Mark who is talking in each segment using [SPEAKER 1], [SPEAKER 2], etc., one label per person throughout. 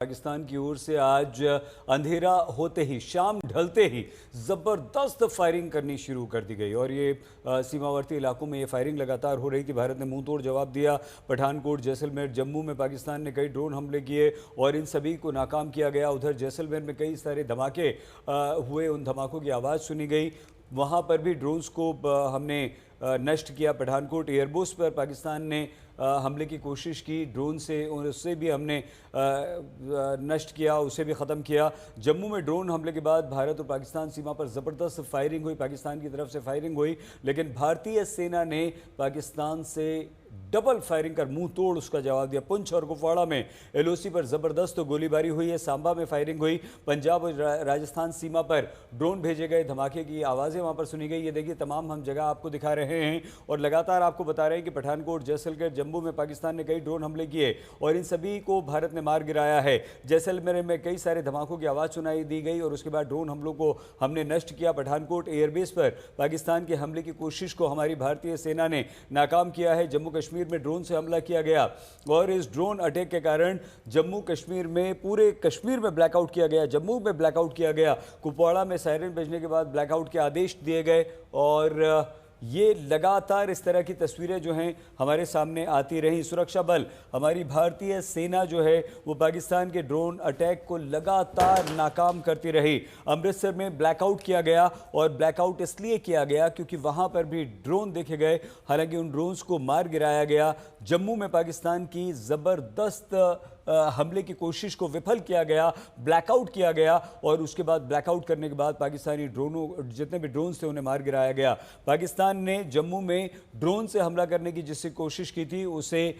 [SPEAKER 1] पाकिस्तान की ओर से आज अंधेरा होते ही, शाम ढलते ही ज़बरदस्त फायरिंग करनी शुरू कर दी गई और ये सीमावर्ती इलाकों में ये फायरिंग लगातार हो रही थी। भारत ने मुंह तोड़ जवाब दिया। पठानकोट, जैसलमेर, जम्मू में पाकिस्तान ने कई ड्रोन हमले किए और इन सभी को नाकाम किया गया। उधर जैसलमेर में कई सारे धमाके हुए, उन धमाकों की आवाज़ सुनी गई। वहाँ पर भी ड्रोन्स को हमने नष्ट किया। पठानकोट एयरबेस पर पाकिस्तान ने हमले की कोशिश की ड्रोन से, और उससे भी हमने नष्ट किया, उसे भी ख़त्म किया। जम्मू में ड्रोन हमले के बाद भारत और पाकिस्तान सीमा पर ज़बरदस्त फायरिंग हुई, पाकिस्तान की तरफ से फायरिंग हुई, लेकिन भारतीय सेना ने पाकिस्तान से डबल फायरिंग कर मुंह तोड़ उसका जवाब दिया। पुंछ और कुपवाड़ा में एलओसी पर ज़बरदस्त गोलीबारी हुई है। सांबा में फायरिंग हुई। पंजाब और राजस्थान सीमा पर ड्रोन भेजे गए, धमाके की आवाज़ें वहाँ पर सुनी गई। ये देखिए, तमाम हम जगह आपको दिखा रहे हैं और लगातार आपको बता रहे हैं कि पठानकोट, जैसलमेर, जम्मू में पाकिस्तान ने कई ड्रोन हमले किए और इन सभी को भारत ने मार गिराया है। जैसलमेर में कई सारे धमाकों की आवाज़ सुनाई दी गई और उसके बाद ड्रोन हमलों को हमने नष्ट किया। पठानकोट एयरबेस पर पाकिस्तान के हमले की कोशिश को हमारी भारतीय सेना ने नाकाम किया है। जम्मू कश्मीर में ड्रोन से हमला किया गया और इस ड्रोन अटैक के कारण जम्मू कश्मीर में, पूरे कश्मीर में ब्लैकआउट किया गया। जम्मू में ब्लैकआउट किया गया। कुपवाड़ा में सायरन बजने के बाद ब्लैकआउट के आदेश दिए गए और ये लगातार इस तरह की तस्वीरें जो हैं हमारे सामने आती रहीं। सुरक्षा बल, हमारी भारतीय सेना जो है वो पाकिस्तान के ड्रोन अटैक को लगातार नाकाम करती रही। अमृतसर में ब्लैकआउट किया गया और ब्लैकआउट इसलिए किया गया क्योंकि वहाँ पर भी ड्रोन देखे गए, हालांकि उन ड्रोन्स को मार गिराया गया। जम्मू में पाकिस्तान की ज़बरदस्त हमले की कोशिश को विफल किया गया, ब्लैकआउट किया गया और उसके बाद ब्लैकआउट करने के बाद पाकिस्तानी ड्रोनों, जितने भी ड्रोन थे उन्हें मार गिराया गया। पाकिस्तान ने जम्मू में ड्रोन से हमला करने की जिससे कोशिश की थी उसे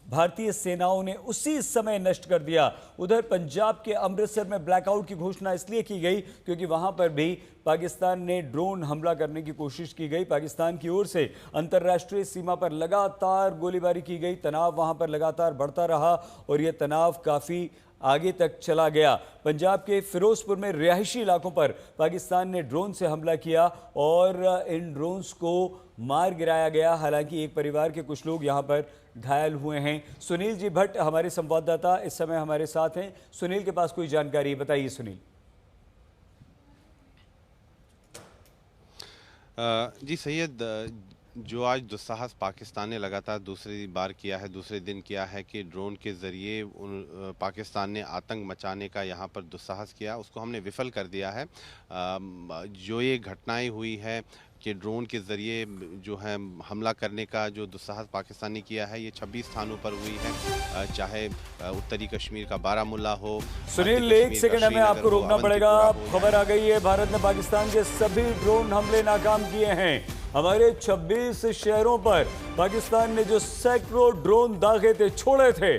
[SPEAKER 1] भारतीय सेनाओं ने उसी समय नष्ट कर दिया। उधर पंजाब के अमृतसर में ब्लैकआउट की घोषणा इसलिए की गई क्योंकि वहां पर भी पाकिस्तान ने ड्रोन हमला करने की कोशिश की गई। पाकिस्तान की ओर से अंतर्राष्ट्रीय सीमा पर लगातार गोलीबारी की गई। तनाव वहां पर लगातार बढ़ता रहा और यह तनाव काफ़ी आगे तक चला गया। पंजाब के फिरोजपुर में रिहायशी इलाकों पर पाकिस्तान ने ड्रोन से हमला किया और इन ड्रोन्स को मार गिराया गया। हालांकि एक परिवार के कुछ लोग यहां पर घायल हुए हैं। सुनील जी भट्ट हमारे संवाददाता इस समय हमारे साथ हैं। सुनील के पास कोई जानकारी, बताइए सुनील।
[SPEAKER 2] जी सैयद, जो आज दुस्साहस पाकिस्तान ने लगातार दूसरी बार किया है, दूसरे दिन किया है कि ड्रोन के ज़रिए पाकिस्तान ने आतंक मचाने का यहाँ पर दुस्साहस किया, उसको हमने विफल कर दिया है। जो ये घटनाएं हुई है कि ड्रोन के ज़रिए जो है हमला करने का जो दुस्साहस पाकिस्तान ने किया है, ये 26 स्थानों पर हुई है, चाहे उत्तरी कश्मीर का बारामुल्ला हो।
[SPEAKER 1] सुनील, एक सेकंड हमें आपको रोकना पड़ेगा। खबर आ गई है, भारत ने पाकिस्तान के सभी ड्रोन हमले नाकाम किए हैं। हमारे 26 शहरों पर पाकिस्तान ने जो सैकड़ों ड्रोन दागे थे, छोड़े थे,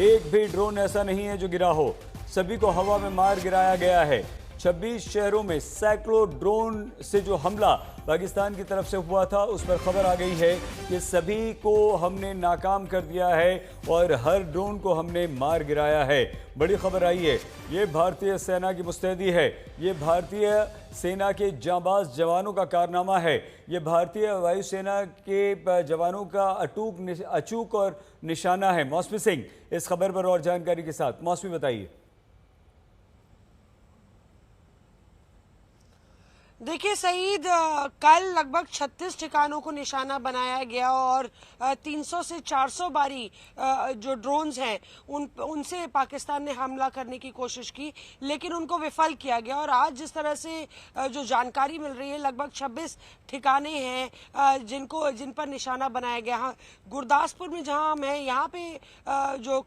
[SPEAKER 1] एक भी ड्रोन ऐसा नहीं है जो गिरा हो। सभी को हवा में मार गिराया गया है। 26 शहरों में सैकड़ों ड्रोन से जो हमला पाकिस्तान की तरफ से हुआ था उस पर खबर आ गई है कि सभी को हमने नाकाम कर दिया है और हर ड्रोन को हमने मार गिराया है। बड़ी खबर आई है, ये भारतीय सेना की मुस्तैदी है, ये भारतीय सेना के जांबाज जवानों का कारनामा है, ये भारतीय वायुसेना के जवानों का अचूक और निशाना है। मौसमी सिंह इस खबर पर और जानकारी के साथ। मौसमी, बताइए।
[SPEAKER 3] देखिए सईद, कल लगभग 36 ठिकानों को निशाना बनाया गया और 300 से 400 बारी जो ड्रोन्स हैं उनसे पाकिस्तान ने हमला करने की कोशिश की, लेकिन उनको विफल किया गया। और आज जिस तरह से जो जानकारी मिल रही है, लगभग 26 ठिकाने हैं जिन पर निशाना बनाया गया। हाँ, गुरदासपुर में जहां हम हैं, यहाँ पे जो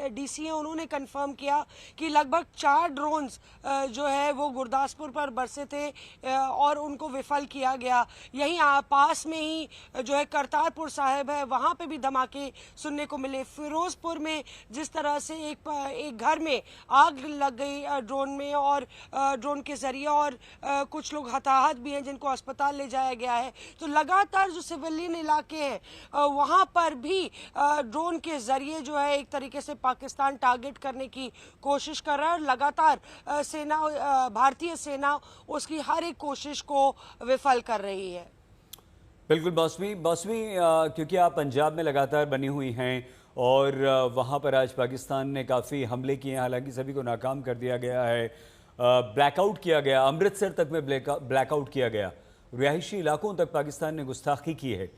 [SPEAKER 3] डीसी हैं उन्होंने कंफर्म किया कि लगभग 4 ड्रोन्स जो है वो गुरदासपुर पर बरसे थे और उनको विफल किया गया। यहीं पास में ही जो है करतारपुर साहिब है, वहां पे भी धमाके सुनने को मिले। फिरोजपुर में जिस तरह से एक घर में आग लग गई ड्रोन में और ड्रोन के जरिए, और कुछ लोग हताहत भी हैं जिनको अस्पताल ले जाया गया है। तो लगातार जो सिविलियन इलाके हैं वहां पर भी ड्रोन के जरिए जो है एक तरीके से पाकिस्तान टारगेट करने की कोशिश कर रहा है। लगातार भारतीय सेना उसकी हर एक कोशिश को विफल कर रही है।
[SPEAKER 1] बिल्कुल मौसमी, क्योंकि आप पंजाब में लगातार बनी हुई हैं और वहाँ पर आज पाकिस्तान ने काफ़ी हमले किए हैं, हालांकि सभी को नाकाम कर दिया गया है। ब्लैकआउट किया गया, अमृतसर तक में ब्लैकआउट किया गया, रिहायशी इलाकों तक पाकिस्तान ने गुस्ताखी की है।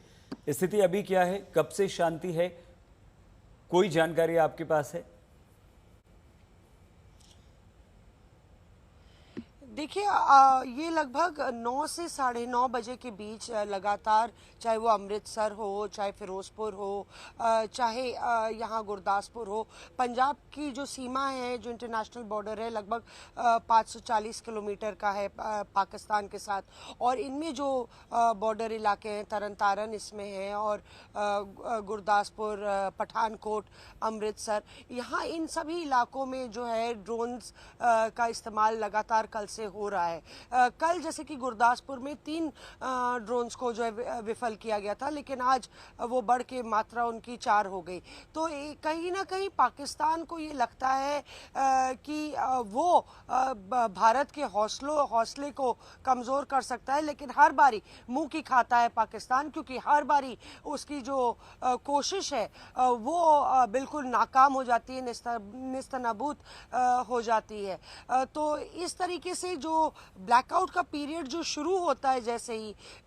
[SPEAKER 1] स्थिति अभी क्या है, कब से शांति है, कोई जानकारी आपके पास है?
[SPEAKER 3] देखिए ये लगभग 9 से 9:30 बजे के बीच लगातार, चाहे वो अमृतसर हो, चाहे फिरोजपुर हो, चाहे यहाँ गुरदासपुर हो, पंजाब की जो सीमा है, जो इंटरनेशनल बॉर्डर है, लगभग 540 किलोमीटर का है पाकिस्तान के साथ। और इनमें जो बॉर्डर इलाके हैं, तरन तारन इसमें है, और गुरदासपुर, पठानकोट, अमृतसर, यहाँ इन सभी इलाकों में जो है ड्रोन्स का इस्तेमाल लगातार कल से हो रहा है। कल जैसे कि गुरदासपुर में 3 ड्रोन्स को जो है विफल किया गया था, लेकिन आज वो बढ़ के मात्रा उनकी 4 हो गई। तो कहीं ना कहीं पाकिस्तान को ये लगता है कि वो भारत के हौसले को कमज़ोर कर सकता है, लेकिन हर बारी मुंह की खाता है पाकिस्तान, क्योंकि हर बारी उसकी जो कोशिश है वो बिल्कुल नाकाम हो जाती है, निस्तनाबूद हो जाती है। तो इस तरीके से जो ब्लैकआउट का पीरियड जो शुरू होता है,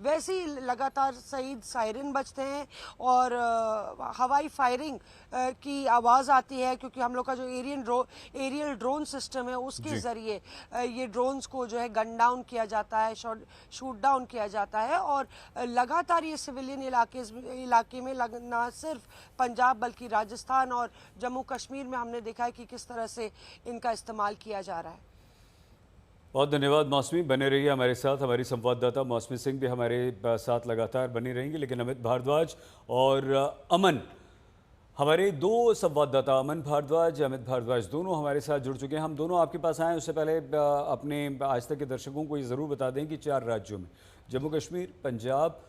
[SPEAKER 3] वैसे ही लगातार सईद सायरन बजते हैं और हवाई फायरिंग की आवाज़ आती है, क्योंकि हम लोग का जो एरियल ड्रोन सिस्टम है उसके ज़रिए ये ड्रोन्स को जो है गन डाउन किया जाता है, शूट डाउन किया जाता है। और लगातार ये सिविलियन इलाके में ना सिर्फ पंजाब बल्कि राजस्थान और जम्मू कश्मीर में हमने देखा है कि किस तरह से इनका इस्तेमाल किया जा रहा है।
[SPEAKER 1] बहुत धन्यवाद मौसमी, बने रहिए हमारे साथ। हमारी संवाददाता मौसमी सिंह भी हमारे साथ लगातार बनी रहेंगी, लेकिन अमित भारद्वाज और अमन, हमारे 2 संवाददाता अमन भारद्वाज, अमित भारद्वाज, दोनों हमारे साथ जुड़ चुके हैं। हम दोनों आपके पास आए उससे पहले अपने आज तक के दर्शकों को ये ज़रूर बता दें कि 4 राज्यों में, जम्मू कश्मीर, पंजाब,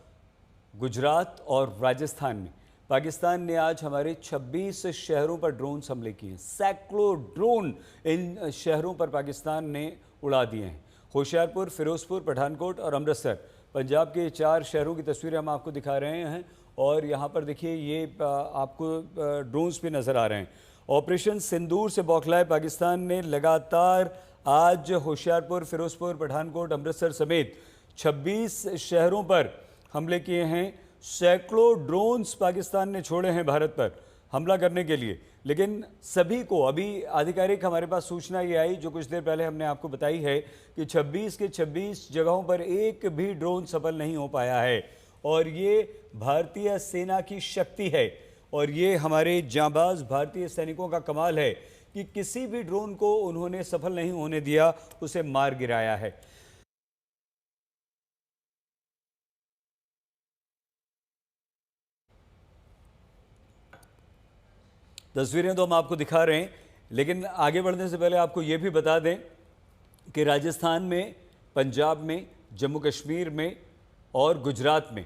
[SPEAKER 1] गुजरात और राजस्थान में पाकिस्तान ने आज हमारे 26 शहरों पर ड्रोन हमले किए हैं। सैकड़ों ड्रोन इन शहरों पर पाकिस्तान ने उड़ा दिए हैं। होशियारपुर, फिरोजपुर, पठानकोट और अमृतसर, पंजाब के 4 शहरों की तस्वीरें हम आपको दिखा रहे हैं। और यहाँ पर देखिए, ये आपको ड्रोन्स भी नज़र आ रहे हैं। ऑपरेशन सिंदूर से बौखलाए पाकिस्तान ने लगातार आज होशियारपुर, फिरोजपुर, पठानकोट, अमृतसर समेत 26 शहरों पर हमले किए हैं। सैकड़ों ड्रोन्स पाकिस्तान ने छोड़े हैं भारत पर हमला करने के लिए, लेकिन सभी को अभी आधिकारिक हमारे पास सूचना ये आई, जो कुछ देर पहले हमने आपको बताई है, कि 26 के 26 जगहों पर एक भी ड्रोन सफल नहीं हो पाया है। और ये भारतीय सेना की शक्ति है, और ये हमारे जांबाज भारतीय सैनिकों का कमाल है कि किसी भी ड्रोन को उन्होंने सफल नहीं होने दिया, उसे मार गिराया है। तस्वीरें तो हम आपको दिखा रहे हैं, लेकिन आगे बढ़ने से पहले आपको ये भी बता दें कि राजस्थान में, पंजाब में, जम्मू कश्मीर में और गुजरात में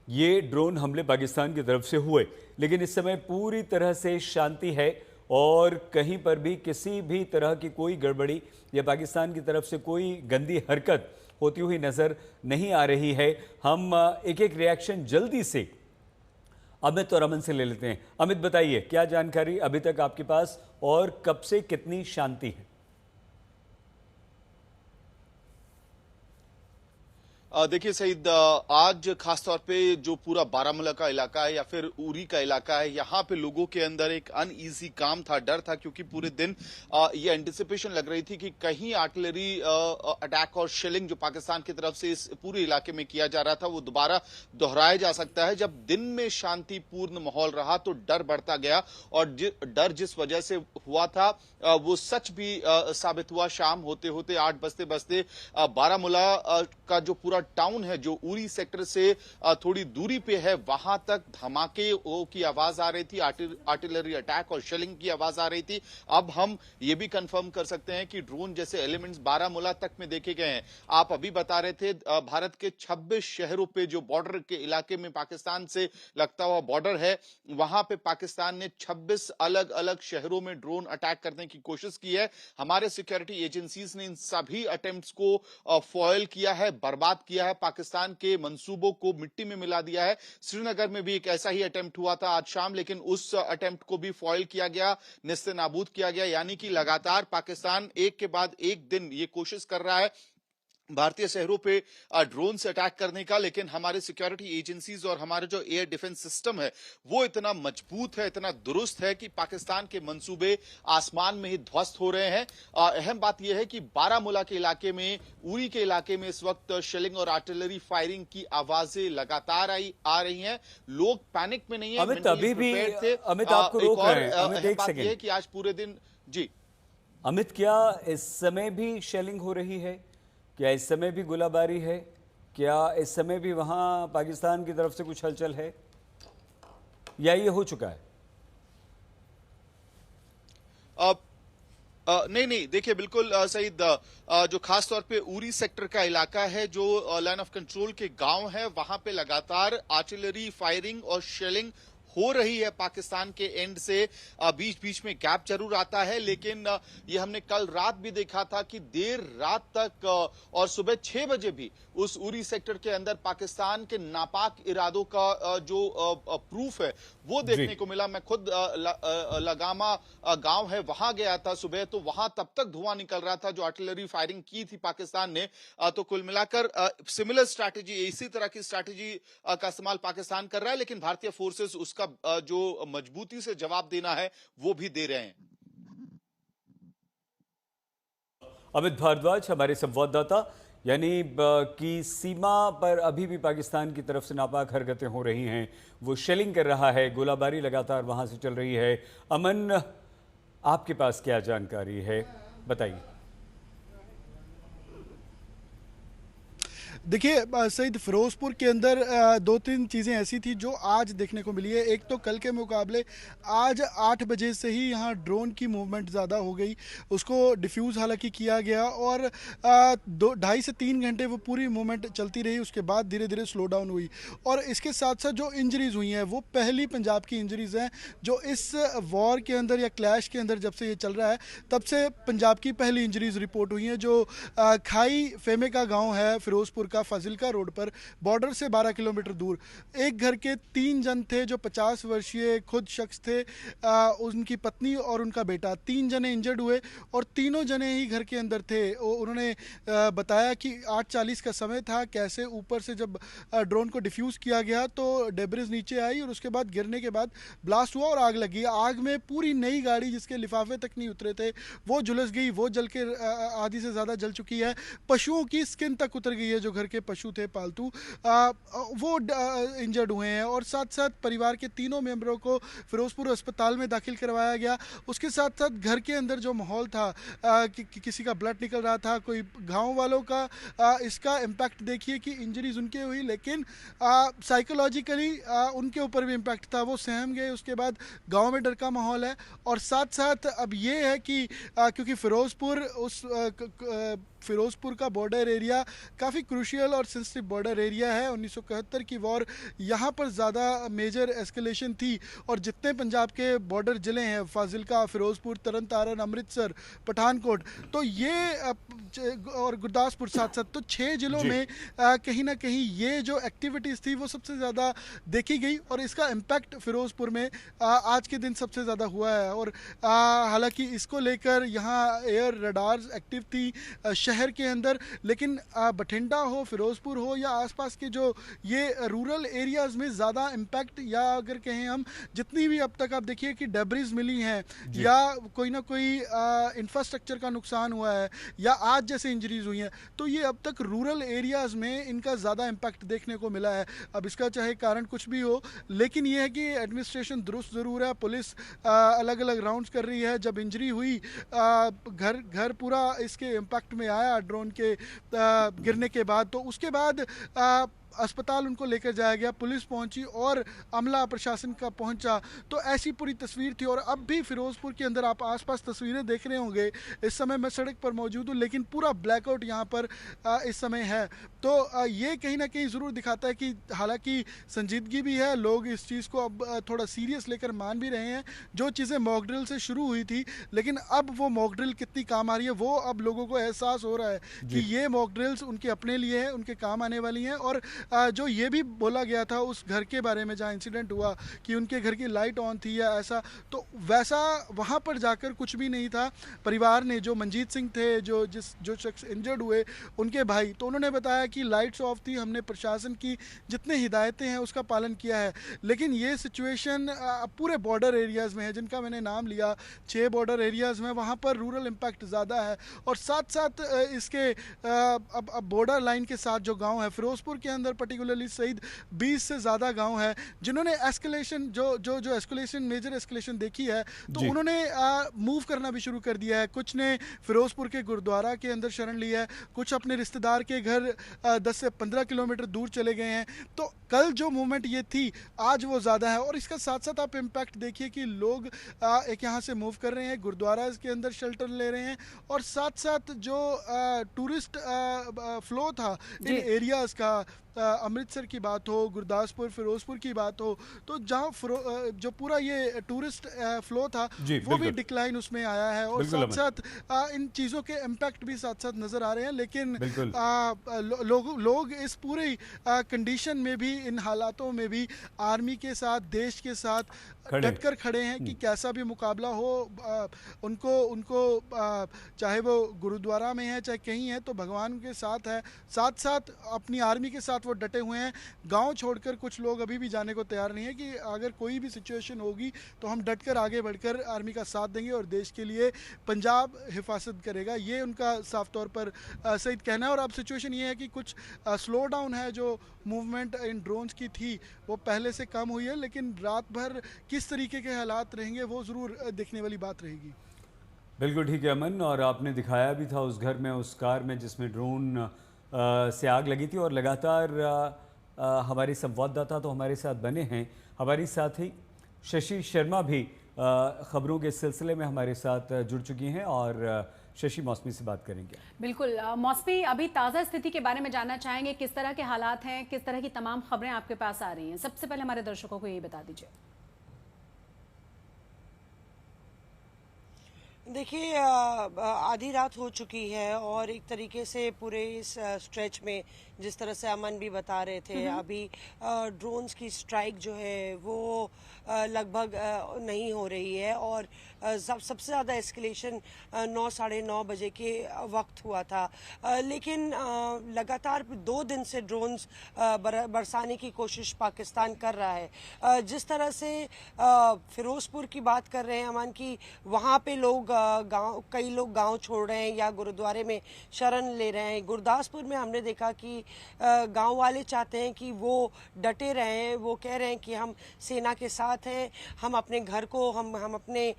[SPEAKER 1] ये ड्रोन हमले पाकिस्तान की तरफ से हुए, लेकिन इस समय पूरी तरह से शांति है और कहीं पर भी किसी भी तरह की कोई गड़बड़ी या पाकिस्तान की तरफ से कोई गंदी हरकत होती हुई नज़र नहीं आ रही है। हम एक एक रिएक्शन जल्दी से अमित और अमन से ले लेते हैं। अमित, बताइए क्या जानकारी अभी तक आपके पास और कब से कितनी शांति है?
[SPEAKER 4] देखिए सईद, आज खासतौर पे जो पूरा बारामूला का इलाका है या फिर उरी का इलाका है, यहाँ पे लोगों के अंदर एक अनईजी काम था, डर था, क्योंकि पूरे दिन ये एंटिसिपेशन लग रही थी कि कहीं आर्टिलरी अटैक और शेलिंग जो पाकिस्तान की तरफ से इस पूरे इलाके में किया जा रहा था वो दोबारा दोहराया जा सकता है। जब दिन में शांतिपूर्ण माहौल रहा तो डर बढ़ता गया, और डर जिस वजह से हुआ था वो सच भी साबित हुआ। शाम होते होते 8 बजते बजते बारामूला का जो पूरा टाउन है, जो उरी सेक्टर से थोड़ी दूरी पे है, वहां तक धमाके की आवाज आ रही थी, आर्टिलरी अटैक और शेलिंग की आवाज आ रही थी। अब हम ये भी कंफर्म कर सकते हैं कि ड्रोन जैसे एलिमेंट्स बारामूला तक में देखे गए हैं। आप अभी बता रहे थे भारत के 26 शहरों पे, जो बॉर्डर के इलाके में पाकिस्तान से लगता हुआ बॉर्डर है, वहां पे पाकिस्तान ने 26 अलग अलग शहरों में ड्रोन अटैक करने की कोशिश की है। हमारे सिक्योरिटी एजेंसीज ने इन सभी अटेम्प्ट्स को फॉयल किया है, बर्बाद किया किया है, पाकिस्तान के मंसूबों को मिट्टी में मिला दिया है। श्रीनगर में भी एक ऐसा ही अटेम्प्ट हुआ था आज शाम, लेकिन उस अटेम्प्ट को भी फॉइल किया गया, निस्ते नाबूद किया गया। यानी कि लगातार पाकिस्तान एक के बाद एक दिन ये कोशिश कर रहा है भारतीय शहरों पे ड्रोन से अटैक करने का, लेकिन हमारे सिक्योरिटी एजेंसीज और हमारे जो एयर डिफेंस सिस्टम है वो इतना मजबूत है, इतना दुरुस्त है कि पाकिस्तान के मंसूबे आसमान में ही ध्वस्त हो रहे हैं। अहम बात यह है कि बारामूला के इलाके में, उरी के इलाके में इस वक्त शेलिंग और आर्टिलरी फायरिंग की आवाजें लगातार आ रही हैं। लोग पैनिक में नहीं है,
[SPEAKER 1] अमित अभी भी अमित आपको
[SPEAKER 4] एक
[SPEAKER 1] रोक
[SPEAKER 4] और
[SPEAKER 1] रहे हैं। अमित
[SPEAKER 4] अहम
[SPEAKER 1] एक
[SPEAKER 4] बात यह है
[SPEAKER 1] सेकंड,
[SPEAKER 4] कि आज पूरे दिन जी
[SPEAKER 1] अमित क्या इस समय भी शेलिंग हो रही है? क्या इस समय भी गोलाबारी है? क्या इस समय भी वहां पाकिस्तान की तरफ से कुछ हलचल है या ये हो चुका है?
[SPEAKER 4] नहीं, देखिए बिल्कुल सईद, जो खास तौर पे उरी सेक्टर का इलाका है, जो लाइन ऑफ कंट्रोल के गांव है, वहां पे लगातार आर्टिलरी फायरिंग और शेलिंग हो रही है पाकिस्तान के एंड से। बीच बीच में गैप जरूर आता है, लेकिन ये हमने कल रात भी देखा था कि देर रात तक और सुबह 6 बजे भी उस उरी सेक्टर के अंदर पाकिस्तान के नापाक इरादों का जो प्रूफ है वो देखने को मिला। मैं खुद लगामा गांव है वहां गया था सुबह, तो वहां तब तक धुआं निकल रहा था जो आर्टिलरी फायरिंग की थी पाकिस्तान ने। तो कुल मिलाकर सिमिलर स्ट्रैटेजी, इसी तरह की स्ट्रैटेजी का इस्तेमाल पाकिस्तान कर रहा है, लेकिन भारतीय फोर्सेस उसका जो मजबूती से जवाब देना है वो भी दे रहे हैं।
[SPEAKER 1] अमित भारद्वाज हमारे संवाददाता, यानी कि सीमा पर अभी भी पाकिस्तान की तरफ से नापाक हरकतें हो रही हैं, वो शेलिंग कर रहा है, गोलाबारी लगातार वहां से चल रही है। अमन, आपके पास क्या जानकारी है, बताइए।
[SPEAKER 5] देखिए सईद, फिरोजपुर के अंदर दो तीन चीज़ें ऐसी थी जो आज देखने को मिली है। एक तो कल के मुकाबले आज 8 बजे से ही यहाँ ड्रोन की मूवमेंट ज़्यादा हो गई, उसको डिफ्यूज़ हालांकि किया गया और 2-2.5 से 3 घंटे वो पूरी मूवमेंट चलती रही, उसके बाद धीरे धीरे स्लो डाउन हुई। और इसके साथ साथ जो इंजरीज़ हुई हैं वो पहली पंजाब की इंजरीज़ हैं जो इस वॉर के अंदर या क्लैश के अंदर जब से ये चल रहा है तब से पंजाब की पहली इंजरीज़ रिपोर्ट हुई हैं। जो खाई फेमे का गाँव है फिरोजपुर का, फाजिलका रोड पर, बॉर्डर से 12 किलोमीटर दूर, एक घर के 3 जन थे जो 50 वर्षीय खुद शख्स थे, उनकी पत्नी और उनका बेटा, 3 जने इंजर्ड हुए और तीनों जने ही घर के अंदर थे। उन्होंने बताया कि 8:40 का समय था, कैसे ऊपर से जब ड्रोन को डिफ्यूज़ किया गया तो डेब्रिज नीचे आई और उसके बाद गिरने के बाद ब्लास्ट हुआ और आग लगी। आग में पूरी नई गाड़ी जिसके लिफाफे तक नहीं उतरे थे वो झुलस गई, वो जल के आधी से ज़्यादा जल चुकी है। पशुओं की स्किन तक उतर गई है, जो घर के पशु थे पालतू, वो इंजर्ड हुए हैं। और साथ साथ परिवार के तीनों मेंबरों को फिरोजपुर अस्पताल में दाखिल करवाया गया। उसके साथ साथ घर के अंदर जो माहौल था, किसी का ब्लड निकल रहा था, कोई गांव वालों का इसका इम्पैक्ट देखिए कि इंजरीज उनके हुई, लेकिन साइकोलॉजिकली उनके ऊपर भी इम्पैक्ट था, वो सहम गए। उसके बाद गांव में डर का माहौल है। और साथ साथ अब ये है कि क्योंकि फिरोजपुर का बॉर्डर एरिया काफ़ी क्रूशियल और सेंसिटिव बॉर्डर एरिया है। 1971 की वॉर यहाँ पर ज़्यादा मेजर एस्केलेशन थी और जितने पंजाब के बॉर्डर ज़िले हैं, फाजिलका, फिरोजपुर, तरन तारन, अमृतसर, पठानकोट, तो ये और गुरदासपुर साथ साथ, तो 6 ज़िलों में कहीं ना कहीं ये जो एक्टिविटीज़ थी वो सबसे ज़्यादा देखी गई और इसका इम्पैक्ट फिरोजपुर में आज के दिन सबसे ज़्यादा हुआ है। और हालांकि इसको लेकर यहाँ एयर रडार्स एक्टिव थी शहर के अंदर, लेकिन बठिंडा हो, फिरोजपुर हो या आसपास के जो ये रूरल एरियाज़ में ज़्यादा इम्पैक्ट, या अगर कहें हम जितनी भी अब तक आप देखिए कि डेब्रिज मिली हैं या कोई ना कोई इंफ्रास्ट्रक्चर का नुकसान हुआ है या आज जैसे इंजरीज हुई हैं, तो ये अब तक रूरल एरियाज़ में इनका ज़्यादा इम्पैक्ट देखने को मिला है। अब इसका चाहे कारण कुछ भी हो, लेकिन ये है कि एडमिनिस्ट्रेशन दुरुस्त ज़रूर है, पुलिस अलग अलग राउंड्स कर रही है। जब इंजरी हुई घर पूरा इसके इम्पैक्ट में आया ड्रोन के गिरने के बाद, तो उसके बाद अस्पताल उनको लेकर जाया गया, पुलिस पहुंची और अमला प्रशासन का पहुंचा। तो ऐसी पूरी तस्वीर थी। और अब भी फिरोजपुर के अंदर आप आसपास तस्वीरें देख रहे होंगे, इस समय मैं सड़क पर मौजूद हूं, लेकिन पूरा ब्लैकआउट यहां पर इस समय है। तो ये कहीं ना कहीं ज़रूर दिखाता है कि हालांकि संजीदगी भी है, लोग इस चीज़ को अब थोड़ा सीरियस लेकर मान भी रहे हैं। जो चीज़ें मॉक ड्रिल से शुरू हुई थी, लेकिन अब वो मॉक ड्रिल कितनी काम आ रही है वो अब लोगों को एहसास हो रहा है कि ये मॉक ड्रिल्स उनके अपने लिए है, उनके काम आने वाली हैं। और जो ये भी बोला गया था उस घर के बारे में जहाँ इंसिडेंट हुआ कि उनके घर की लाइट ऑन थी या ऐसा, तो वैसा वहाँ पर जाकर कुछ भी नहीं था। परिवार ने, जो मंजीत सिंह थे, जो शख्स इंजर्ड हुए, उनके भाई, तो उन्होंने बताया कि लाइट्स ऑफ थी, हमने प्रशासन की जितने हिदायतें हैं उसका पालन किया है। लेकिन ये सिचुएशन पूरे बॉर्डर एरियाज़ में है, जिनका मैंने नाम लिया, 6 बॉर्डर एरियाज़ में, वहाँ पर रूरल इम्पैक्ट ज़्यादा है। और साथ साथ इसके अब बॉर्डर लाइन के साथ जो गांव है फिरोजपुर के अंदर पर्टिकुलरली सईद 20 से ज़्यादा गांव है जिन्होंने एस्केलेशन जो एस्केलेशन मेजर एस्केलेशन देखी है, तो उन्होंने मूव करना भी शुरू कर दिया है। कुछ ने फिरोजपुर के गुरुद्वारा के अंदर शरण ली है, कुछ अपने रिश्तेदार के घर 10 से 15 किलोमीटर दूर चले गए हैं। तो कल जो मूवमेंट ये थी, आज वो ज़्यादा है। और इसका साथ साथ आप इम्पैक्ट देखिए कि लोग एक यहाँ से मूव कर रहे हैं, गुरुद्वारा के अंदर शेल्टर ले रहे हैं, और साथ साथ जो टूरिस्ट फ्लो था इन एरियाज़ का, अमृतसर की बात हो, गुरदासपुर, फिरोजपुर की बात हो, तो जहाँ जो पूरा ये टूरिस्ट फ्लो था वो भी डिक्लाइन उसमें आया है। और साथ साथ इन चीज़ों के इम्पैक्ट भी साथ साथ नज़र आ रहे हैं। लेकिन लोग इस पूरी कंडीशन में भी, इन हालातों में भी आर्मी के साथ, देश के साथ डटकर खड़े हैं कि कैसा भी मुकाबला हो, उनको चाहे वो गुरुद्वारा में है चाहे कहीं है, तो भगवान उनके साथ है। साथ साथ अपनी आर्मी के साथ वो डटे हुए हैं। गांव छोड़कर कुछ लोग अभी भी जाने को तैयार नहीं है कि अगर कोई भी सिचुएशन होगी तो हम डटकर आगे बढ़कर आर्मी का साथ देंगे और देश के लिए पंजाब हिफाजत करेगा, ये उनका साफ तौर पर सही कहना है। और अब सिचुएशन ये है कि कुछ स्लो डाउन है, जो मूवमेंट इन ड्रोन्स की थी वो पहले से कम हुई है, लेकिन रात भर किस तरीके के हालात रहेंगे वो ज़रूर देखने वाली बात रहेगी।
[SPEAKER 1] बिल्कुल ठीक है अमन, और आपने दिखाया भी था उस घर में, उस कार में जिसमें ड्रोन से आग लगी थी। और लगातार हमारे संवाददाता तो हमारे साथ बने हैं, हमारी साथी शशि शर्मा भी खबरों के सिलसिले में हमारे साथ जुड़ चुकी हैं और शशि मौसमी से बात करेंगे।
[SPEAKER 6] बिल्कुल मौसमी, अभी ताज़ा स्थिति के बारे में जानना चाहेंगे, किस तरह के हालात हैं, किस तरह की तमाम खबरें आपके पास आ रही हैं, सबसे पहले हमारे दर्शकों को ये बता दीजिए।
[SPEAKER 3] देखिए, आधी रात हो चुकी है और एक तरीके से पूरे इस स्ट्रेच में, जिस तरह से अमन भी बता रहे थे, अभी ड्रोन्स की स्ट्राइक जो है वो लगभग नहीं हो रही है। और सबसे ज़्यादा एस्केलेशन 9 साढ़े 9 बजे के वक्त हुआ था। लेकिन लगातार 2 दिन से ड्रोन्स बरसाने की कोशिश पाकिस्तान कर रहा है। जिस तरह से फिरोजपुर की बात कर रहे हैं अमन की, वहाँ पे लोग कई लोग गांव छोड़ रहे हैं या गुरुद्वारे में शरण ले रहे हैं। गुरदासपुर में हमने देखा कि गांव वाले चाहते हैं कि वो डटे रहें, वो कह रहे हैं कि हम सेना के साथ हैं, हम अपने घर को, हम अपने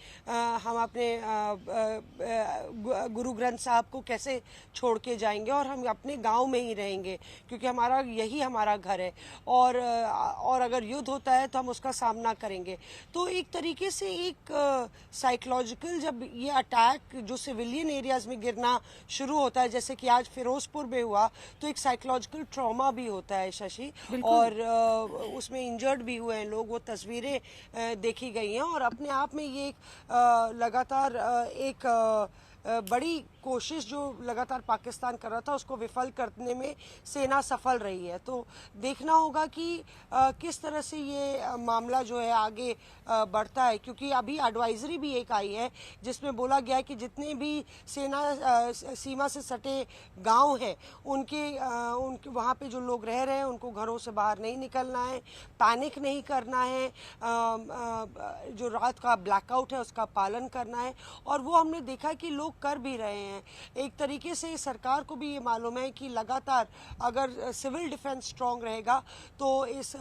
[SPEAKER 3] गुरु ग्रंथ साहब को कैसे छोड़ के जाएंगे, और हम अपने गांव में ही रहेंगे क्योंकि यही हमारा घर है, और अगर युद्ध होता है तो हम उसका सामना करेंगे। तो एक तरीके से एक साइकोलॉजिकल, जब ये अटैक जो सिविलियन एरियाज में गिरना शुरू होता है, जैसे कि आज फिरोजपुर में हुआ, तो एक साइकोलॉजिकल ट्रॉमा भी होता है शशि, और उसमें इंजर्ड भी हुए हैं लोग, वो तस्वीरें देखी गई हैं। और अपने आप में ये लगातार एक बड़ी कोशिश जो लगातार पाकिस्तान कर रहा था उसको विफल करने में सेना सफल रही है। तो देखना होगा कि किस तरह से ये मामला जो है आगे बढ़ता है, क्योंकि अभी एडवाइजरी भी एक आई है जिसमें बोला गया है कि जितने भी सेना सीमा से सटे गांव हैं उनके वहाँ पे जो लोग रह रहे हैं उनको घरों से बाहर नहीं निकलना है, पैनिक नहीं करना है, जो रात का ब्लैकआउट है उसका पालन करना है। और वो हमने देखा कि लोग कर भी रहे हैं। एक तरीके से सरकार को भी ये मालूम है कि लगातार अगर सिविल डिफेंस स्ट्रांग रहेगा तो इस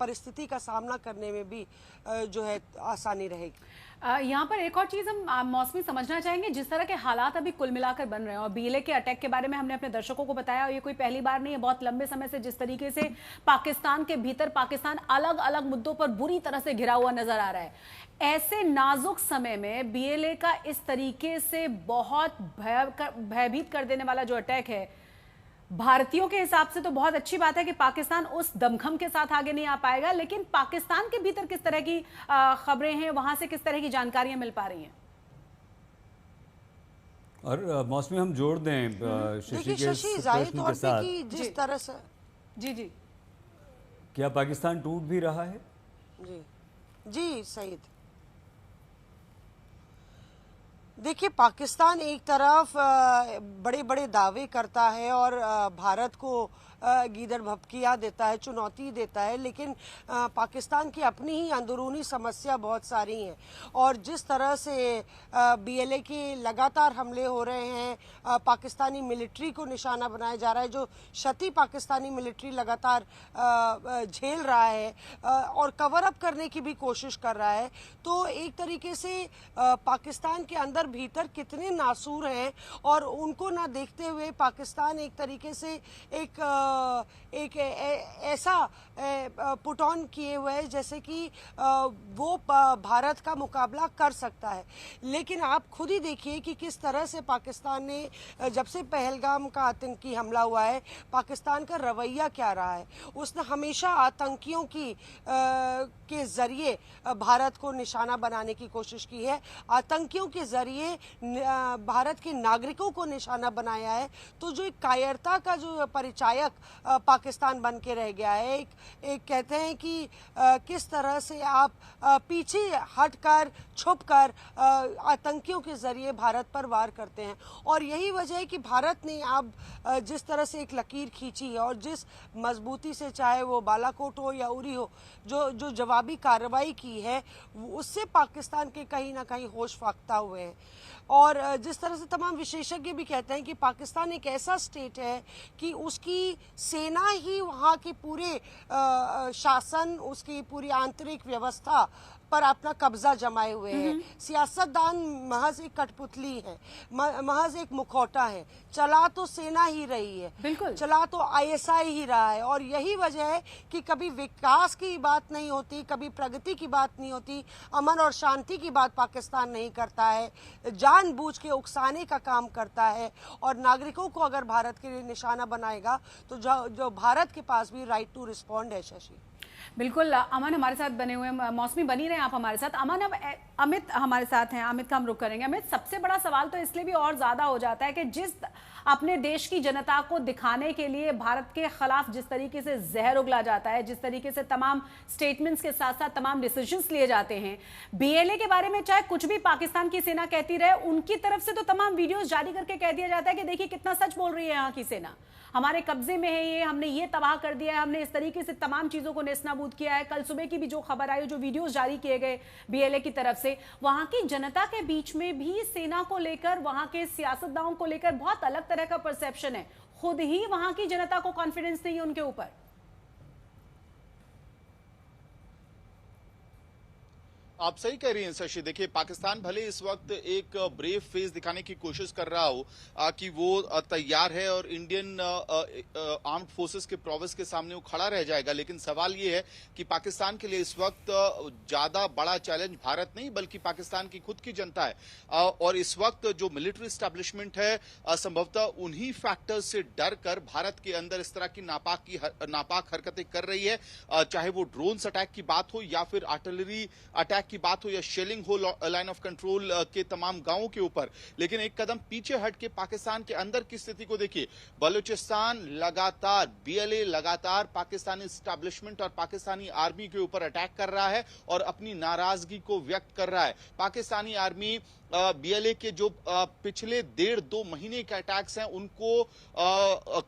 [SPEAKER 3] परिस्थिति का सामना करने में भी जो है आसानी रहेगी।
[SPEAKER 6] यहाँ पर एक और चीज हम मौसमी समझना चाहेंगे, जिस तरह के हालात अभी कुल मिलाकर बन रहे हैं, और बीएलए के अटैक के बारे में हमने अपने दर्शकों को बताया, और ये कोई पहली बार नहीं है, बहुत लंबे समय से जिस तरीके से पाकिस्तान के भीतर पाकिस्तान अलग अलग मुद्दों पर बुरी तरह से घिरा हुआ नजर आ रहा है। ऐसे नाजुक समय में बीएलए का इस तरीके से बहुत भयभीत कर देने वाला जो अटैक है, भारतीयों के हिसाब से तो बहुत अच्छी बात है कि पाकिस्तान उस दमखम के साथ आगे नहीं आ पाएगा, लेकिन पाकिस्तान के भीतर किस तरह की खबरें हैं, वहां से किस तरह की जानकारियां मिल पा रही हैं?
[SPEAKER 1] और मौसमी हम जोड़ दें शशि
[SPEAKER 3] देखिए
[SPEAKER 1] के
[SPEAKER 3] शशि,
[SPEAKER 1] इस
[SPEAKER 3] जाहिर
[SPEAKER 1] प्रश्न
[SPEAKER 3] तौर
[SPEAKER 1] के
[SPEAKER 3] पे
[SPEAKER 1] साथ,
[SPEAKER 3] कि जिस तरह से
[SPEAKER 6] जी
[SPEAKER 1] क्या पाकिस्तान टूट भी रहा है?
[SPEAKER 3] जी जी सईद, देखिए पाकिस्तान एक तरफ बड़े बड़े दावे करता है और भारत को गीदड़ भपकिया देता है, चुनौती देता है, लेकिन पाकिस्तान की अपनी ही अंदरूनी समस्या बहुत सारी हैं। और जिस तरह से बीएलए के लगातार हमले हो रहे हैं, पाकिस्तानी मिलिट्री को निशाना बनाया जा रहा है, जो क्षति पाकिस्तानी मिलिट्री लगातार झेल रहा है और कवर अप करने की भी कोशिश कर रहा है, तो एक तरीके से पाकिस्तान के अंदर भीतर कितने नासूर हैं और उनको ना देखते हुए पाकिस्तान एक तरीके से एक ऐसा पुट ऑन किए हुए है जैसे कि वो भारत का मुकाबला कर सकता है। लेकिन आप खुद ही देखिए कि किस तरह से पाकिस्तान ने जब से पहलगाम का आतंकी हमला हुआ है, पाकिस्तान का रवैया क्या रहा है। उसने हमेशा आतंकियों के जरिए भारत को निशाना बनाने की कोशिश की है, आतंकियों के जरिए भारत के नागरिकों को निशाना बनाया है। तो जो एक कायरता का जो परिचायक पाकिस्तान बन के रह गया है, एक कहते हैं कि किस तरह से आप पीछे हटकर छुपकर आतंकियों के जरिए भारत पर वार करते हैं। और यही वजह है कि भारत ने अब जिस तरह से एक लकीर खींची है और जिस मजबूती से, चाहे वो बालाकोट हो या उरी हो, जो जवाबी कार्रवाई की है, उससे पाकिस्तान के कहीं ना कहीं होश फाख्ता हुए हैं। और जिस तरह से तमाम विशेषज्ञ भी कहते हैं कि पाकिस्तान एक ऐसा स्टेट है कि उसकी सेना ही वहाँ के पूरे शासन, उसकी पूरी आंतरिक व्यवस्था पर अपना कब्जा जमाए हुए हैं। सियासतदान महज एक कठपुतली है, महज एक मुखौटा है, चला तो सेना ही रही है,
[SPEAKER 6] बिल्कुल
[SPEAKER 3] चला तो आईएसआई ही रहा है। और यही वजह है कि कभी विकास की बात नहीं होती, कभी प्रगति की बात नहीं होती, अमन और शांति की बात पाकिस्तान नहीं करता है, जानबूझ के उकसाने का काम करता है। और नागरिकों को अगर भारत के लिए निशाना बनाएगा तो जो भारत के पास भी राइट टू रिस्पॉन्ड है। शशि,
[SPEAKER 6] बिल्कुल, अमन हमारे साथ बने हुए हैं, मौसमी बनी रहे आप हमारे साथ। अमन, अब अमित हमारे साथ हैं, अमित का हम रुख करेंगे। अमित, सबसे बड़ा सवाल तो इसलिए भी और ज्यादा हो जाता है कि जिस अपने देश की जनता को दिखाने के लिए भारत के खिलाफ जिस तरीके से जहर उगला जाता है, जिस तरीके से तमाम स्टेटमेंट्स के साथ साथ तमाम डिसीजंस लिए जाते हैं, बीएलए के बारे में चाहे कुछ भी पाकिस्तान की सेना कहती रहे, उनकी तरफ से तो तमाम वीडियोस जारी करके कह दिया जाता है कि देखिए कितना सच बोल रही है यहाँ की सेना, हमारे कब्जे में है ये, हमने ये तबाह कर दिया है, हमने इस तरीके से तमाम चीजों को नेस्तनाबूद किया है। कल सुबह की भी जो खबर आई, जो वीडियोस जारी किए गए बीएलए की तरफ से, वहां की जनता के बीच में भी सेना को लेकर, वहां के सियासतदानों को लेकर बहुत अलग तरह का परसेप्शन है। खुद ही वहां की जनता को कॉन्फिडेंस नहीं है उनके ऊपर।
[SPEAKER 4] आप सही कह रही हैं शशि। देखिए, पाकिस्तान भले इस वक्त एक ब्रेव फेस दिखाने की कोशिश कर रहा हो कि वो तैयार है और इंडियन आर्म्ड फोर्सेस के प्रोविस के सामने वो खड़ा रह जाएगा, लेकिन सवाल ये है कि पाकिस्तान के लिए इस वक्त ज्यादा बड़ा चैलेंज भारत नहीं बल्कि पाकिस्तान की खुद की जनता है। और इस वक्त जो मिलिट्री एस्टैब्लिशमेंट है, संभवतः उन्हीं फैक्टर्स से डर कर भारत के अंदर इस तरह की नापाक हरकतें कर रही है, चाहे वो ड्रोन्स अटैक की बात हो या फिर आर्टिलरी अटैक की बात हो या शेलिंग हो लाइन ऑफ कंट्रोल के तमाम गांवों के ऊपर। लेकिन एक कदम पीछे हट के पाकिस्तान के अंदर की स्थिति को देखिए। बलूचिस्तान लगातार, बीएलए लगातार पाकिस्तानी एस्टैब्लिशमेंट और पाकिस्तानी आर्मी के ऊपर अटैक कर रहा है और अपनी नाराजगी को व्यक्त कर रहा है। पाकिस्तानी आर्मी बीएलए के जो पिछले 1.5-2 महीने के अटैक्स हैं उनको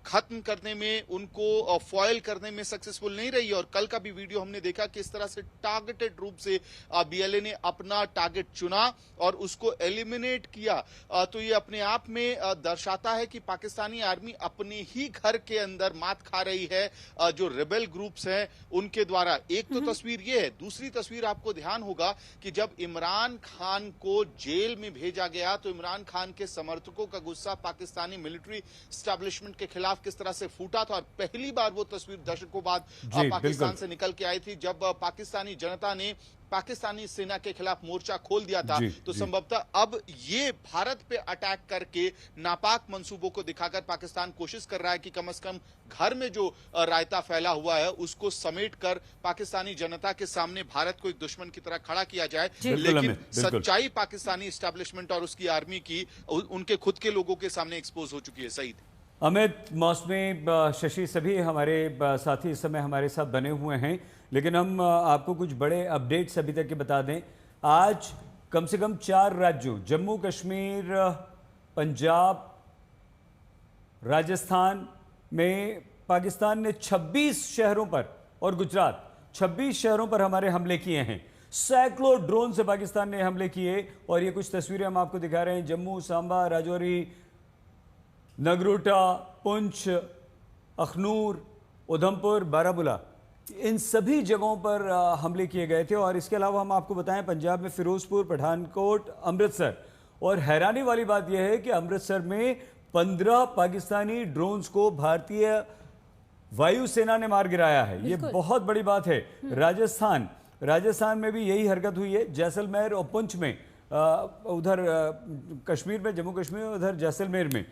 [SPEAKER 4] खत्म करने में, उनको फॉयल करने में सक्सेसफुल नहीं रही। और कल का भी वीडियो हमने देखा किस तरह से टारगेटेड रूप से बीएलए ने अपना टारगेट चुना और उसको एलिमिनेट किया। तो ये अपने आप में दर्शाता है कि पाकिस्तानी आर्मी अपने ही घर के अंदर मात खा रही है जो रेबेल ग्रुप्स हैं उनके द्वारा। एक तो तस्वीर ये है, दूसरी तस्वीर आपको ध्यान होगा कि जब इमरान खान को जेल में भेजा गया तो इमरान खान के समर्थकों का गुस्सा पाकिस्तानी मिलिट्री एस्टैब्लिशमेंट के खिलाफ किस तरह से फूटा था। और पहली बार वो तस्वीर दशकों बाद पाकिस्तान से निकल के आई थी जब पाकिस्तानी जनता ने पाकिस्तानी सेना के खिलाफ मोर्चा खोल दिया था। तो संभवतः अब ये भारत पे अटैक करके नापाक मंसूबों को दिखाकर पाकिस्तान कोशिश कर रहा है कि कम से कम घर में जो रायता फैला हुआ है उसको समेट कर पाकिस्तानी जनता के सामने भारत को एक दुश्मन की तरह खड़ा किया जाए। लेकिन सच्चाई पाकिस्तानी एस्टैब्लिशमेंट और उसकी आर्मी की उनके खुद के लोगों के सामने एक्सपोज हो चुकी है। सईद,
[SPEAKER 1] अमित, मौसमी, शशि, सभी हमारे साथी इस समय हमारे साथ बने हुए हैं, लेकिन हम आपको कुछ बड़े अपडेट्स अभी तक के बता दें। आज कम से कम 4 राज्यों जम्मू कश्मीर, पंजाब, राजस्थान में पाकिस्तान ने 26 शहरों पर और गुजरात 26 शहरों पर हमारे हमले किए हैं। सैकड़ों ड्रोन से पाकिस्तान ने हमले किए और ये कुछ तस्वीरें हम आपको दिखा रहे हैं। जम्मू, सांबा, राजौरी, नगरोटा, पुंछ, अखनूर, उधमपुर, बारामूला, इन सभी जगहों पर हमले किए गए थे। और इसके अलावा हम आपको बताएं पंजाब में फिरोजपुर, पठानकोट, अमृतसर। और हैरानी वाली बात यह है कि अमृतसर में 15 पाकिस्तानी ड्रोन्स को भारतीय वायुसेना ने मार गिराया है। ये बहुत बड़ी बात है। राजस्थान में भी यही हरकत हुई है। जैसलमेर और पुंछ में, उधर कश्मीर में, जम्मू कश्मीर में, उधर जैसलमेर में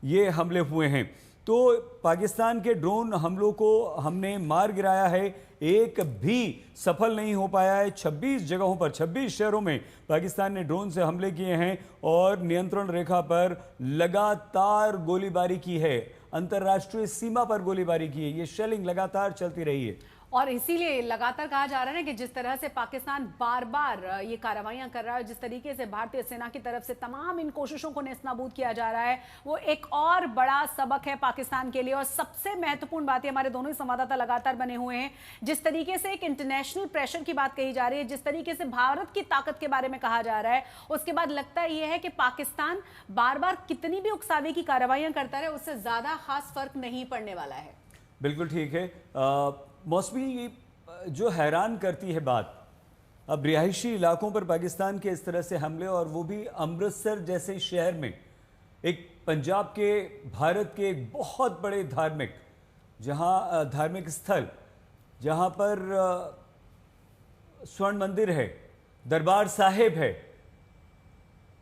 [SPEAKER 1] ये हमले हुए हैं। तो पाकिस्तान के ड्रोन हमलों को हमने मार गिराया है, एक भी सफल नहीं हो पाया है। 26 जगहों पर, 26 शहरों में पाकिस्तान ने ड्रोन से हमले किए हैं और नियंत्रण रेखा पर लगातार गोलीबारी की है, अंतर्राष्ट्रीय सीमा पर गोलीबारी की है। ये शेलिंग लगातार चलती रही है
[SPEAKER 6] और इसीलिए लगातार कहा जा रहा है कि जिस तरह से पाकिस्तान बार बार ये कार्रवाइयां कर रहा है, जिस तरीके से भारतीय सेना की तरफ से तमाम इन कोशिशों को नेस्तनाबूद किया जा रहा है, वो एक और बड़ा सबक है पाकिस्तान के लिए। और सबसे महत्वपूर्ण बात है, हमारे दोनों ही संवाददाता लगातार बने हुए हैं, जिस तरीके से एक इंटरनेशनल प्रेशर की बात कही जा रही है, जिस तरीके से भारत की ताकत के बारे में कहा जा रहा है, उसके बाद लगता यह है कि पाकिस्तान बार बार कितनी भी उकसावे की कार्रवाइयां करता रहे, उससे ज्यादा खास फर्क नहीं पड़ने वाला है।
[SPEAKER 1] बिल्कुल ठीक है। मौसमी, जो हैरान करती है बात, अब रिहायशी इलाकों पर पाकिस्तान के इस तरह से हमले, और वो भी अमृतसर जैसे शहर में, एक पंजाब के, भारत के एक बहुत बड़े धार्मिक स्थल, जहां पर स्वर्ण मंदिर है, दरबार साहिब है,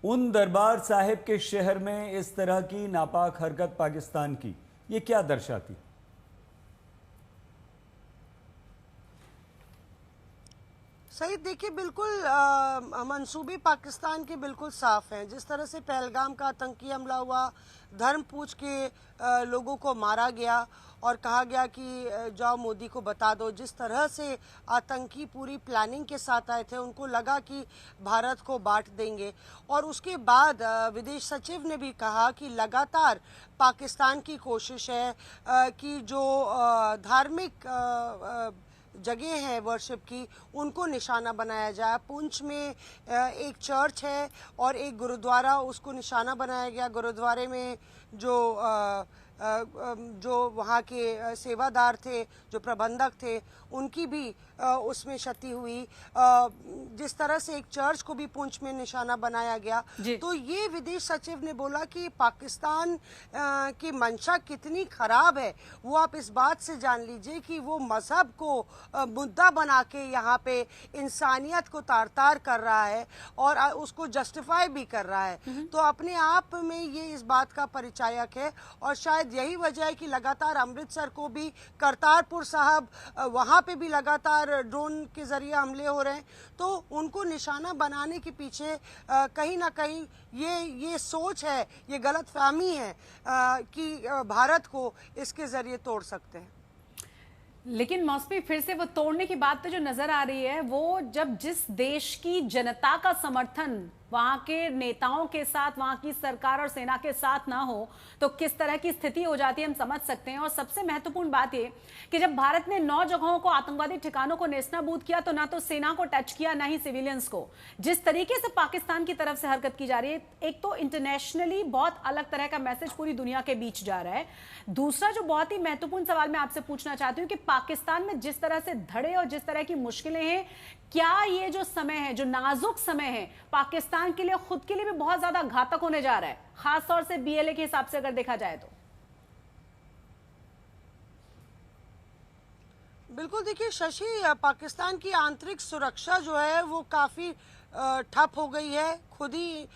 [SPEAKER 1] उन दरबार साहिब के शहर में इस तरह की नापाक हरकत पाकिस्तान की, ये क्या दर्शाती?
[SPEAKER 3] सही, देखिए बिल्कुल मंसूबे पाकिस्तान के बिल्कुल साफ हैं। जिस तरह से पहलगाम का आतंकी हमला हुआ, धर्म पूछ के लोगों को मारा गया और कहा गया कि जाओ मोदी को बता दो। जिस तरह से आतंकी पूरी प्लानिंग के साथ आए थे, उनको लगा कि भारत को बांट देंगे। और उसके बाद विदेश सचिव ने भी कहा कि लगातार पाकिस्तान की कोशिश है कि जो धार्मिक जगह है वर्शिप की, उनको निशाना बनाया जाए। पुंछ में एक चर्च है और एक गुरुद्वारा, उसको निशाना बनाया गया। गुरुद्वारे में जो वहाँ के सेवादार थे, जो प्रबंधक थे, उनकी भी उसमें क्षति हुई। जिस तरह से एक चर्च को भी पुंछ में निशाना बनाया गया। तो ये विदेश सचिव ने बोला कि पाकिस्तान की मंशा कितनी खराब है, वो आप इस बात से जान लीजिए कि वो मजहब को मुद्दा बना के यहाँ पे इंसानियत को तार-तार कर रहा है और उसको जस्टिफाई भी कर रहा है। तो अपने आप में ये इस बात का परिचायक है और शायद यही वजह है कि लगातार अमृतसर को भी, करतारपुर साहब, वहाँ पे भी लगातार ड्रोन के जरिए हमले हो रहे हैं। तो उनको निशाना बनाने के पीछे कहीं ना कहीं ये सोच है, ये गलतफहमी है कि भारत को इसके जरिए तोड़ सकते हैं।
[SPEAKER 6] लेकिन मौसमी, फिर से वो तोड़ने की बात तो जो नजर आ रही है, वो जब जिस देश की जनता का समर्थन वहां के नेताओं के साथ, वहां की सरकार और सेना के साथ ना हो तो किस तरह की स्थिति हो जाती है हम समझ सकते हैं। और सबसे महत्वपूर्ण बात यह कि जब भारत ने 9 जगहों को, आतंकवादी ठिकानों को नेस्तनाबूद किया तो ना तो सेना को टच किया ना ही सिविलियंस को। जिस तरीके से पाकिस्तान की तरफ से हरकत की जा रही है, एक तो इंटरनेशनली बहुत अलग तरह का मैसेज पूरी दुनिया के बीच जा रहा है। दूसरा जो बहुत ही महत्वपूर्ण सवाल मैं आपसे पूछना चाहती हूं कि पाकिस्तान में जिस तरह से धड़े और जिस तरह की मुश्किलें हैं, क्या ये जो समय है, जो नाजुक समय है, पाकिस्तान के लिए, खुद के लिए भी बहुत ज्यादा घातक होने जा रहा है, खासतौर से बीएलए के हिसाब से अगर देखा जाए तो?
[SPEAKER 3] बिल्कुल, देखिए शशि, पाकिस्तान की आंतरिक सुरक्षा जो है वो काफी ठप हो गई है। खुद ही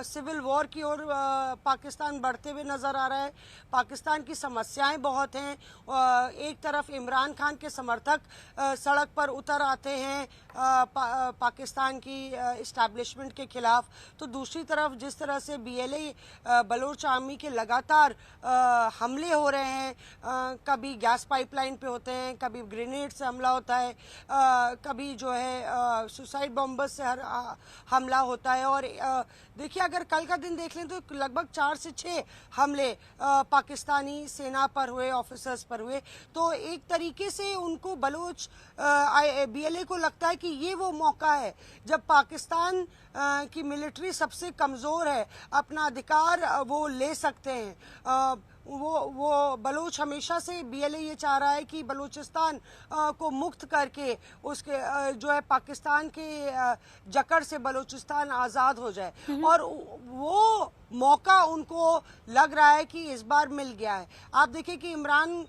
[SPEAKER 3] सिविल वॉर की ओर पाकिस्तान बढ़ते हुए नजर आ रहा है। पाकिस्तान की समस्याएं बहुत हैं। एक तरफ इमरान खान के समर्थक सड़क पर उतर आते हैं पाकिस्तान की इस्टेब्लिशमेंट के खिलाफ, तो दूसरी तरफ जिस तरह से बीएलए बलोच आर्मी के लगातार हमले हो रहे हैं, कभी गैस पाइपलाइन पे होते हैं, कभी ग्रेनेड से हमला होता है, कभी जो है सुसाइड बॉम्बर्स से हमला होता है। और देखिए, अगर कल का दिन देख लें तो लगभग 4 से 6 हमले पाकिस्तानी सेना पर हुए, ऑफिसर्स पर हुए। तो एक तरीके से उनको बलोच बीएलए को लगता है कि ये वो मौका है जब पाकिस्तान की मिलिट्री सबसे कमज़ोर है, अपना अधिकार वो ले सकते हैं। वो बलूच हमेशा से बीएलए ये चाह रहा है कि बलूचिस्तान को मुक्त करके उसके जो है पाकिस्तान के जकड़ से बलूचिस्तान आज़ाद हो जाए, और वो मौका उनको लग रहा है कि इस बार मिल गया है। आप देखिए कि इमरान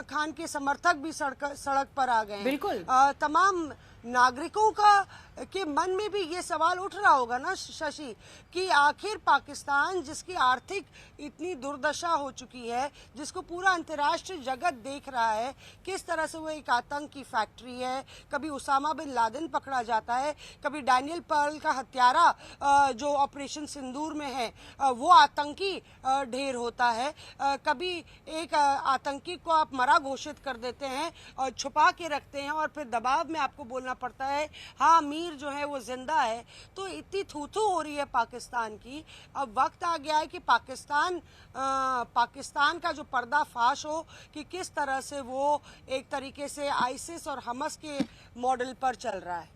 [SPEAKER 3] खान के समर्थक भी सड़क पर आ गए हैं।
[SPEAKER 6] बिल्कुल।
[SPEAKER 3] तमाम नागरिकों के मन में भी ये सवाल उठ रहा होगा ना शशि, कि आखिर पाकिस्तान जिसकी आर्थिक इतनी दुर्दशा हो चुकी है, जिसको पूरा अंतर्राष्ट्रीय जगत देख रहा है, किस तरह से वो एक आतंक की फैक्ट्री है। कभी उसामा बिन लादेन पकड़ा जाता है, कभी डैनियल पर्ल का हत्यारा जो ऑपरेशन सिंदूर में है वो आतंकी ढेर होता है, कभी एक आतंकी को आप मरा घोषित कर देते हैं और छुपा के रखते हैं, और फिर दबाव में आपको बोलना पड़ता है हाँ मीर जो है वो जिंदा है। तो इतनी थू-थू हो रही है पाकिस्तान की। अब वक्त आ गया है कि पाकिस्तान का जो पर्दाफाश हो कि किस तरह से वो एक तरीके से आईसिस और हमस के मॉडल पर चल रहा है।